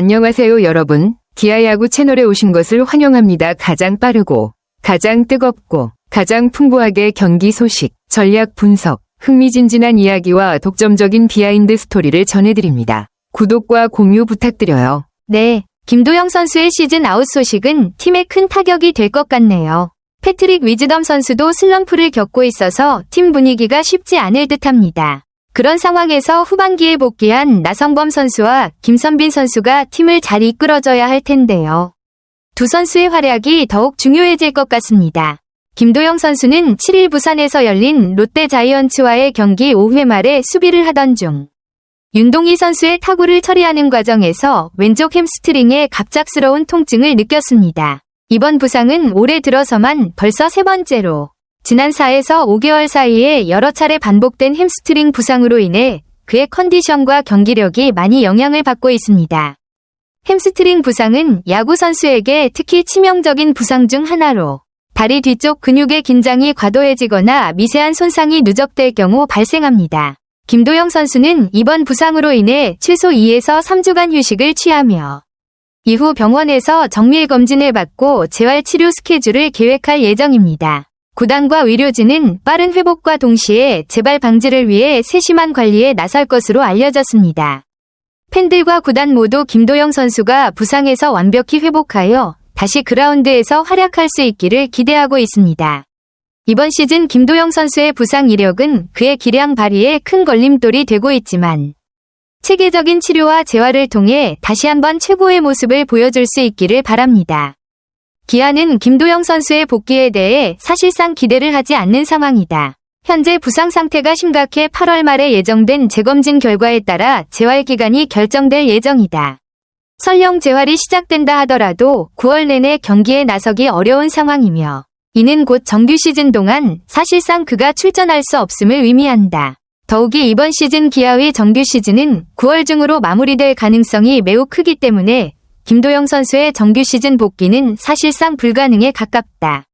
안녕하세요 여러분. 기아야구 채널에 오신 것을 환영합니다. 가장 빠르고 가장 뜨겁고 가장 풍부하게 경기 소식, 전략 분석, 흥미진진한 이야기와 독점적인 비하인드 스토리를 전해드립니다. 구독과 공유 부탁드려요. 네, 김도영 선수의 시즌 아웃 소식은 팀에 큰 타격이 될 것 같네요. 패트릭 위즈덤 선수도 슬럼프를 겪고 있어서 팀 분위기가 쉽지 않을 듯합니다. 그런 상황에서 후반기에 복귀한 나성범 선수와 김선빈 선수가 팀을 잘 이끌어줘야 할 텐데요. 두 선수의 활약이 더욱 중요해질 것 같습니다. 김도영 선수는 7일 부산에서 열린 롯데 자이언츠와의 경기 5회 말에 수비를 하던 중 윤동희 선수의 타구를 처리하는 과정에서 왼쪽 햄스트링에 갑작스러운 통증을 느꼈습니다. 이번 부상은 올해 들어서만 벌써 세 번째로 지난 4에서 5개월 사이에 여러 차례 반복된 햄스트링 부상으로 인해 그의 컨디션과 경기력이 많이 영향을 받고 있습니다. 햄스트링 부상은 야구 선수에게 특히 치명적인 부상 중 하나로 다리 뒤쪽 근육의 긴장이 과도해지거나 미세한 손상이 누적될 경우 발생합니다. 김도영 선수는 이번 부상으로 인해 최소 2에서 3주간 휴식을 취하며 이후 병원에서 정밀 검진을 받고 재활 치료 스케줄을 계획할 예정입니다. 구단과 의료진은 빠른 회복과 동시에 재발 방지를 위해 세심한 관리에 나설 것으로 알려졌습니다. 팬들과 구단 모두 김도영 선수가 부상에서 완벽히 회복하여 다시 그라운드에서 활약할 수 있기를 기대하고 있습니다. 이번 시즌 김도영 선수의 부상 이력은 그의 기량 발휘에 큰 걸림돌이 되고 있지만 체계적인 치료와 재활을 통해 다시 한번 최고의 모습을 보여줄 수 있기를 바랍니다. 기아는 김도영 선수의 복귀에 대해 사실상 기대를 하지 않는 상황이다. 현재 부상 상태가 심각해 8월 말에 예정된 재검진 결과에 따라 재활 기간이 결정될 예정이다. 설령 재활이 시작된다 하더라도 9월 내내 경기에 나서기 어려운 상황이며 이는 곧 정규 시즌 동안 사실상 그가 출전할 수 없음을 의미한다. 더욱이 이번 시즌 기아의 정규 시즌은 9월 중으로 마무리될 가능성이 매우 크기 때문에 김도영 선수의 정규 시즌 복귀는 사실상 불가능에 가깝다.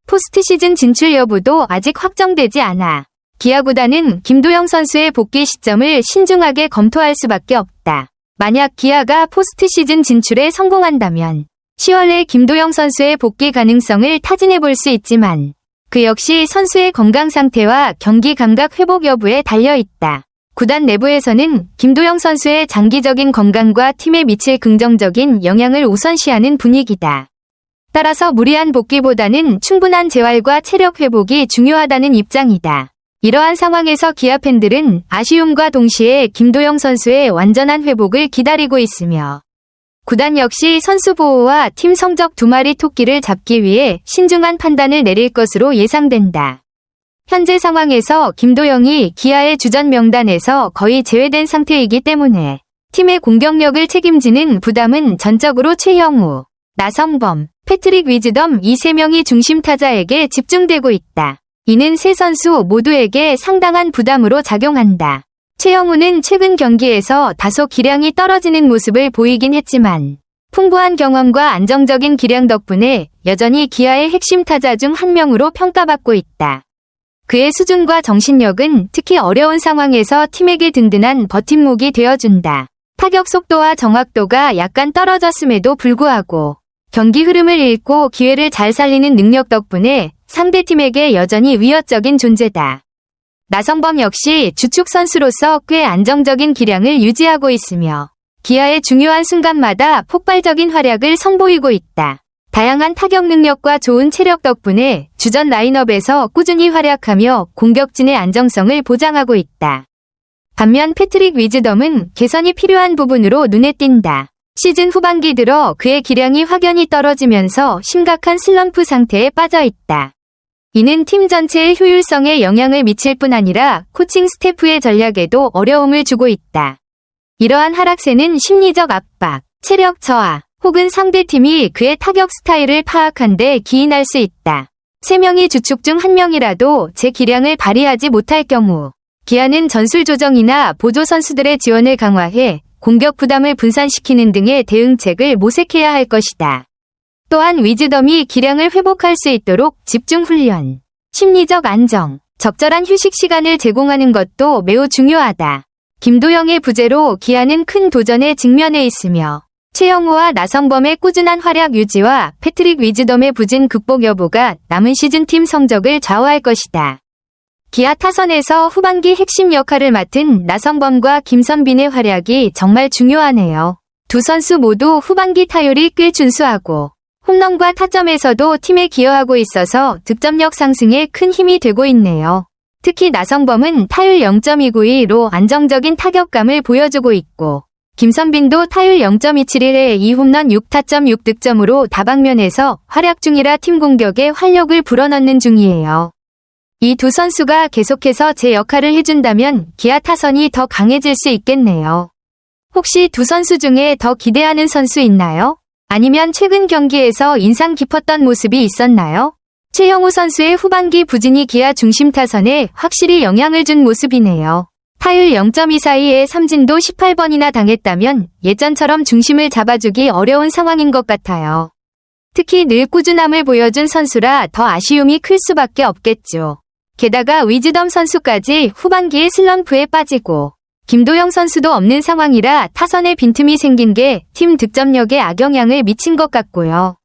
포스트 시즌 진출 여부도 아직 확정되지 않아 기아 구단은 김도영 선수의 복귀 시점을 신중하게 검토할 수밖에 없다. 만약 기아가 포스트 시즌 진출에 성공한다면 10월에 김도영 선수의 복귀 가능성을 타진해 볼 수 있지만 그 역시 선수의 건강 상태와 경기 감각 회복 여부에 달려 있다. 구단 내부에서는 김도영 선수의 장기적인 건강과 팀에 미칠 긍정적인 영향을 우선시하는 분위기다. 따라서 무리한 복귀보다는 충분한 재활과 체력 회복이 중요하다는 입장이다. 이러한 상황에서 기아 팬들은 아쉬움과 동시에 김도영 선수의 완전한 회복을 기다리고 있으며 구단 역시 선수 보호와 팀 성적 두 마리 토끼를 잡기 위해 신중한 판단을 내릴 것으로 예상된다. 현재 상황에서 김도영이 기아의 주전 명단에서 거의 제외된 상태이기 때문에 팀의 공격력을 책임지는 부담은 전적으로 최형우, 나성범, 패트릭 위즈덤 이 세 명이 중심 타자에게 집중되고 있다. 이는 세 선수 모두에게 상당한 부담으로 작용한다. 최형우는 최근 경기에서 다소 기량이 떨어지는 모습을 보이긴 했지만 풍부한 경험과 안정적인 기량 덕분에 여전히 기아의 핵심 타자 중 한 명으로 평가받고 있다. 그의 수준과 정신력은 특히 어려운 상황에서 팀에게 든든한 버팀목이 되어준다. 타격 속도와 정확도가 약간 떨어졌음에도 불구하고 경기 흐름을 읽고 기회를 잘 살리는 능력 덕분에 상대팀에게 여전히 위협적인 존재다. 나성범 역시 주축 선수로서 꽤 안정적인 기량을 유지하고 있으며 기아의 중요한 순간마다 폭발적인 활약을 선보이고 있다. 다양한 타격 능력과 좋은 체력 덕분에 주전 라인업에서 꾸준히 활약하며 공격진의 안정성을 보장하고 있다. 반면 패트릭 위즈덤은 개선이 필요한 부분으로 눈에 띈다. 시즌 후반기 들어 그의 기량이 확연히 떨어지면서 심각한 슬럼프 상태에 빠져 있다. 이는 팀 전체의 효율성에 영향을 미칠 뿐 아니라 코칭 스태프의 전략에도 어려움을 주고 있다. 이러한 하락세는 심리적 압박, 체력 저하, 혹은 상대팀이 그의 타격 스타일을 파악한 데 기인할 수 있다. 3명이 주축 중 1명이라도 제 기량을 발휘하지 못할 경우 기아는 전술 조정이나 보조 선수들의 지원을 강화해 공격 부담을 분산시키는 등의 대응책을 모색해야 할 것이다. 또한 위즈덤이 기량을 회복할 수 있도록 집중 훈련, 심리적 안정, 적절한 휴식 시간을 제공하는 것도 매우 중요하다. 김도영의 부재로 기아는 큰 도전에 직면해 있으며 최영우와 나성범의 꾸준한 활약 유지와 패트릭 위즈덤의 부진 극복 여부가 남은 시즌 팀 성적을 좌우할 것이다. 기아 타선에서 후반기 핵심 역할을 맡은 나성범과 김선빈의 활약이 정말 중요하네요. 두 선수 모두 후반기 타율이 꽤 준수하고 홈런과 타점에서도 팀에 기여하고 있어서 득점력 상승에 큰 힘이 되고 있네요. 특히 나성범은 타율 0.292로 안정적인 타격감을 보여주고 있고 김선빈도 타율 0.271에 2홈런 6타점 6득점으로 다방면에서 활약 중이라 팀 공격에 활력을 불어넣는 중이에요. 이 두 선수가 계속해서 제 역할을 해준다면 기아 타선이 더 강해질 수 있겠네요. 혹시 두 선수 중에 더 기대하는 선수 있나요? 아니면 최근 경기에서 인상 깊었던 모습이 있었나요? 최영우 선수의 후반기 부진이 기아 중심 타선에 확실히 영향을 준 모습이네요. 타율 0.242에 삼진도 18번이나 당했다면 예전처럼 중심을 잡아주기 어려운 상황인 것 같아요. 특히 늘 꾸준함을 보여준 선수라 더 아쉬움이 클 수밖에 없겠죠. 게다가 위즈덤 선수까지 후반기에 슬럼프에 빠지고 김도영 선수도 없는 상황이라 타선에 빈틈이 생긴 게 팀 득점력에 악영향을 미친 것 같고요.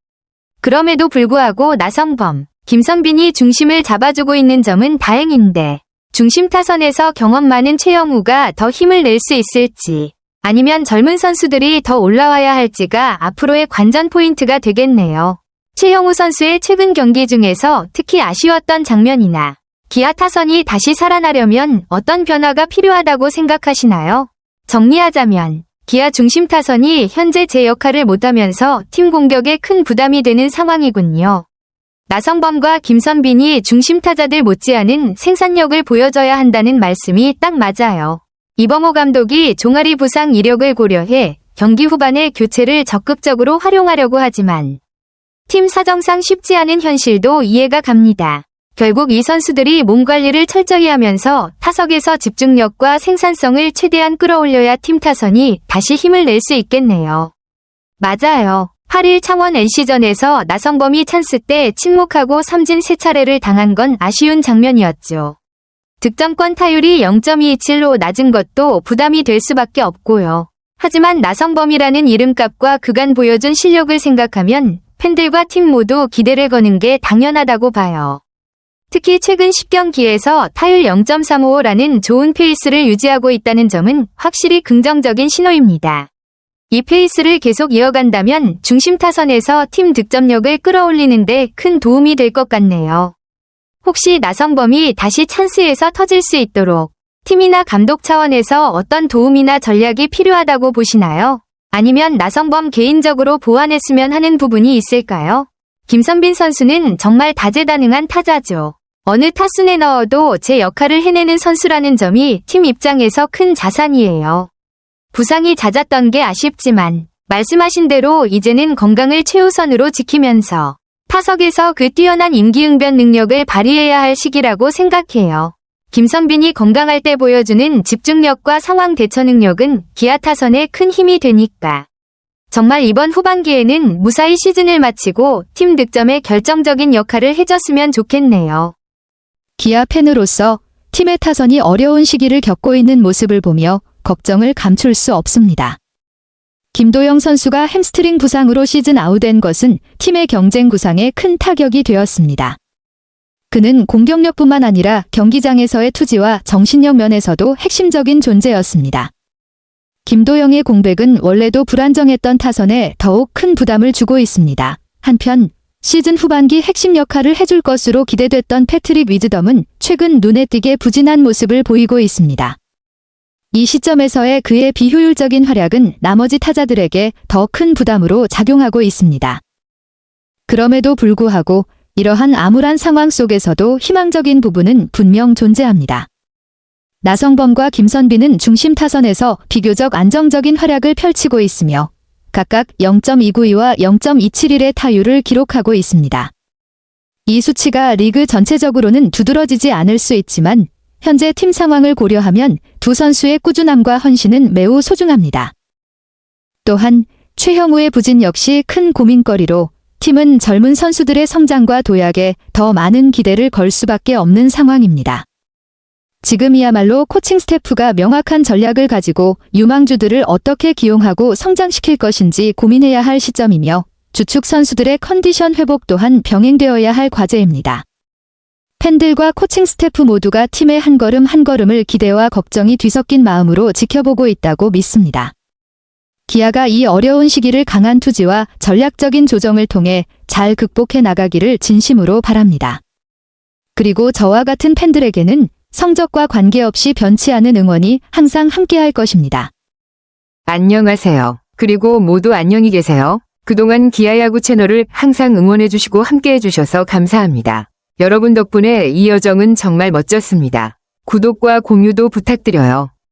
그럼에도 불구하고 나성범, 김선빈이 중심을 잡아주고 있는 점은 다행인데 중심 타선에서 경험 많은 최영우가 더 힘을 낼 수 있을지 아니면 젊은 선수들이 더 올라와야 할지가 앞으로의 관전 포인트가 되겠네요. 최영우 선수의 최근 경기 중에서 특히 아쉬웠던 장면이나 기아 타선이 다시 살아나려면 어떤 변화가 필요하다고 생각하시나요? 정리하자면 기아 중심 타선이 현재 제 역할을 못하면서 팀 공격에 큰 부담이 되는 상황이군요. 나성범과 김선빈이 중심 타자들 못지않은 생산력을 보여줘야 한다는 말씀이 딱 맞아요. 이범호 감독이 종아리 부상 이력을 고려해 경기 후반에 교체를 적극적으로 활용하려고 하지만 팀 사정상 쉽지 않은 현실도 이해가 갑니다. 결국 이 선수들이 몸 관리를 철저히 하면서 타석에서 집중력과 생산성을 최대한 끌어올려야 팀 타선이 다시 힘을 낼 수 있겠네요. 맞아요. 8일 창원 NC전에서 나성범이 찬스 때 침묵하고 삼진 3차례를 당한 건 아쉬운 장면이었죠. 득점권 타율이 0.227로 낮은 것도 부담이 될 수밖에 없고요. 하지만 나성범이라는 이름값과 그간 보여준 실력을 생각하면 팬들과 팀 모두 기대를 거는 게 당연하다고 봐요. 특히 최근 10경기에서 타율 0.355라는 좋은 페이스를 유지하고 있다는 점은 확실히 긍정적인 신호입니다. 이 페이스를 계속 이어간다면 중심 타선에서 팀 득점력을 끌어올리는 데 큰 도움이 될 것 같네요. 혹시 나성범이 다시 찬스에서 터질 수 있도록 팀이나 감독 차원에서 어떤 도움이나 전략이 필요하다고 보시나요? 아니면 나성범 개인적으로 보완했으면 하는 부분이 있을까요? 김선빈 선수는 정말 다재다능한 타자죠. 어느 타순에 넣어도 제 역할을 해내는 선수라는 점이 팀 입장에서 큰 자산이에요. 부상이 잦았던 게 아쉽지만 말씀하신 대로 이제는 건강을 최우선으로 지키면서 타석에서 그 뛰어난 임기응변 능력을 발휘해야 할 시기라고 생각해요. 김선빈이 건강할 때 보여주는 집중력과 상황 대처 능력은 기아 타선에 큰 힘이 되니까. 정말 이번 후반기에는 무사히 시즌을 마치고 팀 득점에 결정적인 역할을 해줬으면 좋겠네요. 기아 팬으로서 팀의 타선이 어려운 시기를 겪고 있는 모습을 보며 걱정을 감출 수 없습니다. 김도영 선수가 햄스트링 부상으로 시즌 아웃된 것은 팀의 경쟁 구상에 큰 타격이 되었습니다. 그는 공격력뿐만 아니라 경기장에서의 투지와 정신력 면에서도 핵심적인 존재였습니다. 김도영의 공백은 원래도 불안정했던 타선에 더욱 큰 부담을 주고 있습니다. 한편 시즌 후반기 핵심 역할을 해줄 것으로 기대됐던 패트릭 위즈덤은 최근 눈에 띄게 부진한 모습을 보이고 있습니다. 이 시점에서의 그의 비효율적인 활약은 나머지 타자들에게 더 큰 부담으로 작용하고 있습니다. 그럼에도 불구하고 이러한 암울한 상황 속에서도 희망적인 부분은 분명 존재합니다. 나성범과 김선빈은 중심 타선에서 비교적 안정적인 활약을 펼치고 있으며 각각 0.292와 0.271의 타율을 기록하고 있습니다. 이 수치가 리그 전체적으로는 두드러지지 않을 수 있지만 현재 팀 상황을 고려하면 두 선수의 꾸준함과 헌신은 매우 소중합니다. 또한 최형우의 부진 역시 큰 고민거리로 팀은 젊은 선수들의 성장과 도약에 더 많은 기대를 걸 수밖에 없는 상황입니다. 지금이야말로 코칭 스태프가 명확한 전략을 가지고 유망주들을 어떻게 기용하고 성장시킬 것인지 고민해야 할 시점이며 주축 선수들의 컨디션 회복 또한 병행되어야 할 과제입니다. 팬들과 코칭 스태프 모두가 팀의 한 걸음 한 걸음을 기대와 걱정이 뒤섞인 마음으로 지켜보고 있다고 믿습니다. 기아가 이 어려운 시기를 강한 투지와 전략적인 조정을 통해 잘 극복해 나가기를 진심으로 바랍니다. 그리고 저와 같은 팬들에게는 성적과 관계없이 변치 않은 응원이 항상 함께할 것입니다. 안녕하세요. 그리고 모두 안녕히 계세요. 그동안 기아야구 채널을 항상 응원해주시고 함께해주셔서 감사합니다. 여러분 덕분에 이 여정은 정말 멋졌습니다. 구독과 공유도 부탁드려요.